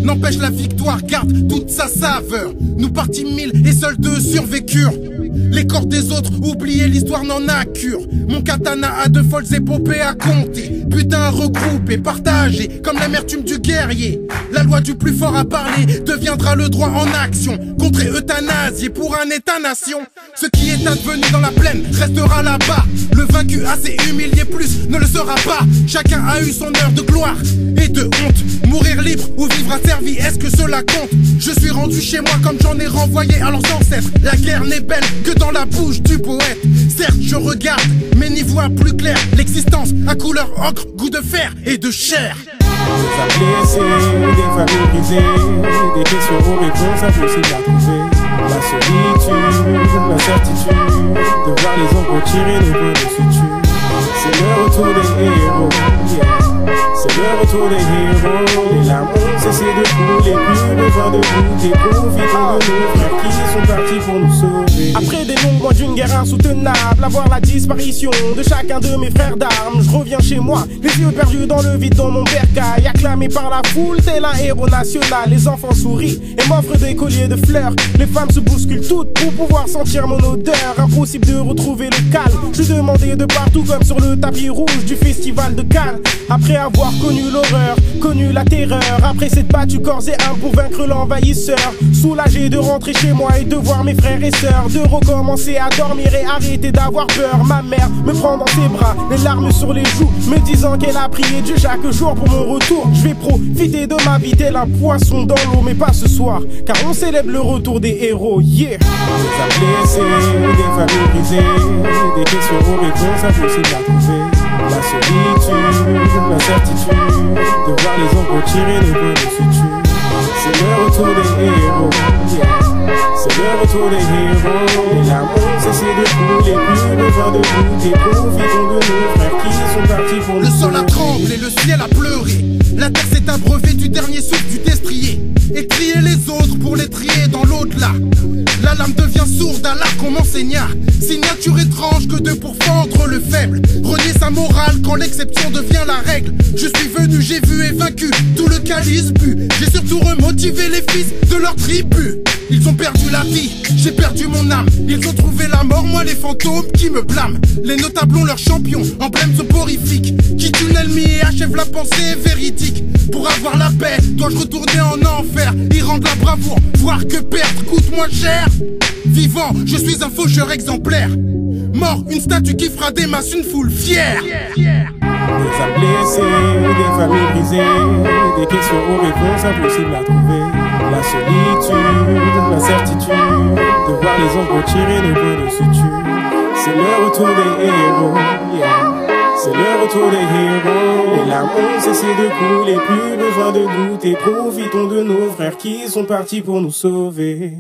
N'empêche la victoire garde toute sa saveur. Nous partîmes 1000 et seuls 2 survécurent. Les corps des autres oubliés, l'histoire n'en a cure. Mon katana a de folles épopées à compter. Putain regroupé, partagé, comme l'amertume du guerrier. La loi du plus fort à parler deviendra le droit en action. Contrer euthanasie pour un état-nation. Ce qui est advenu dans la plaine restera là-bas. Le vaincu assez humilié plus ne le sera pas. Chacun a eu son heure de gloire et de honte. Mourir libre ou vivre asservi, est-ce que cela compte? Je suis rendu chez moi comme j'en ai renvoyé à leurs ancêtres. La guerre n'est belle que dans la bouche du poète. Certes je regarde mais n'y vois plus clair. L'existence à couleur ocre, goût de fer et de chair. Des âmes blessées, des familles brisées, des questions aux réponses impossibles à trouver. La solitude, l'incertitude, de voir les ombres tirer le peu de suture. C'est le retour des héros, yeah. C'est le retour des héros. Les larmes ont cessé de couler, plus besoin de goûter. Profitons de nos frères qui sont partis pour nous sauver. Après des longs mois d'une guerre insoutenable, à voir la disparition de chacun de mes frères d'armes, je reviens chez moi, les yeux perdus dans le vide dans mon bercail, acclamé par la foule, tel un héros national. Les enfants sourient et m'offrent des colliers de fleurs. Les femmes se bousculent toutes pour pouvoir sentir mon odeur. Impossible de retrouver le calme. Je demandais de partout comme sur le tapis rouge du festival de Cannes. Après avoir connu l'horreur, connu la terreur, après s'être battu corps et âme pour vaincre l'envahisseur, soulagé de rentrer chez moi et de voir mes frères et sœurs, de recommencer à dormir et arrêter d'avoir peur. Ma mère me prend dans ses bras, les larmes sur les joues, me disant qu'elle a prié Dieu chaque jour pour mon retour. Je vais profiter de ma vie tel un poisson dans l'eau, mais pas ce soir, car on célèbre le retour des héros, yeah. Des âmes blessées, des familles brisées, des questions aux réponses impossibles à trouver. La solitude, l'incertitude, de voir les ombres tirer le peu de suture. C'est le retour des héros, yeah. C'est le retour des héros. Les larmes ont cessé de couler, plus besoin de goûter. Profitons de nos frères qui sont partis pour nous sauver. Le sol a tremblé, le ciel a pleuré. La terre s'est abreuvée du dernier souffle du destrier. Et trier les autres pour les trier dans l'au-delà. La lame devient sourde à l'art qu'on m'enseigna. Signature étrange que de pourfendre le faible. Renier sa morale quand l'exception devient la règle. Je suis venu, j'ai vu et vaincu tout le calice bu. J'ai surtout remotivé les fils de leur tribu. Ils ont perdu la vie, j'ai perdu mon âme. Ils ont trouvé la mort, moi les fantômes qui me blâment. Les notables ont leurs champions, emblèmes soporifiques, qui tuent l'ennemi et achèvent la pensée véridique. Pour avoir la paix, dois-je retourner en enfer, y rendre la bravoure, voir que perdre coûte moins cher. Vivant, je suis un faucheur exemplaire. Mort, une statue qui fera des masses une foule fière. Des âmes blessées, des familles brisées, des questions aux réponses impossibles à trouver. La solitude, l'incertitude, de voir les ombres tirer le peu de suture. C'est le retour des héros, yeah. C'est le retour des héros. Les larmes ont cessé de couler, plus besoin de douter. Profitons de nos frères qui sont partis pour nous sauver.